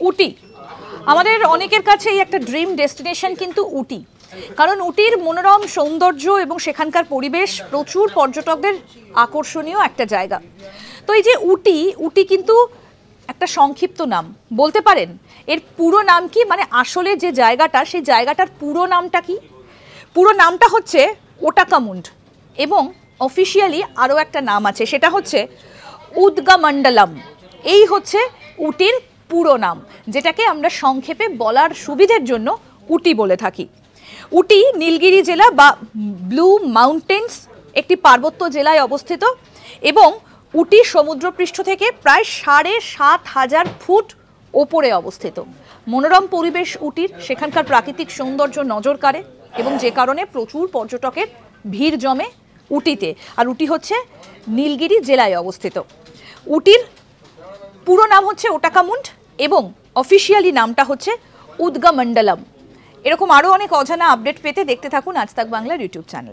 উটি আমাদের অনেকের কাছেই একটা ড্রিম ডেস্টিনেশন কিন্তু উটি, কারণ উটির মনোরম সৌন্দর্য এবং সেখানকার পরিবেশ প্রচুর পর্যটকদের আকর্ষণীয় একটা জায়গা। তো এই যে উটি কিন্তু একটা সংক্ষিপ্ত নাম, বলতে পারেন এর পুরো নাম কি? মানে আসলে যে জায়গাটা, সেই জায়গাটার পুরো নামটা কি? পুরো নামটা হচ্ছে ওটাকামুন্ড, এবং অফিসিয়ালি আরও একটা নাম আছে, সেটা হচ্ছে উদগামণ্ডলম। এই হচ্ছে উটির পুরো নাম, যেটাকে আমরা সংক্ষেপে বলার সুবিধের জন্য উটি বলে থাকি। উটি নীলগিরি জেলা বা ব্লু মাউন্টেন্স একটি পার্বত্য জেলায় অবস্থিত, এবং উটি সমুদ্রপৃষ্ঠ থেকে প্রায় ৭,৫০০ ফুট ওপরে অবস্থিত। মনোরম পরিবেশ উটির, সেখানকার প্রাকৃতিক সৌন্দর্য নজর কাড়ে, এবং যে কারণে প্রচুর পর্যটকের ভিড় জমে উটিতে। আর উটি হচ্ছে নীলগিরি জেলায় অবস্থিত। উটির পুরো নাম হচ্ছে ওটাকামুন্ড, এবং অফিসিয়ালি নামটা হচ্ছে উদগামণ্ডলম। এরকম আরও অনেক অজানা আপডেট পেতে দেখতে থাকুন আজ তাক বাংলার ইউটিউব চ্যানেল।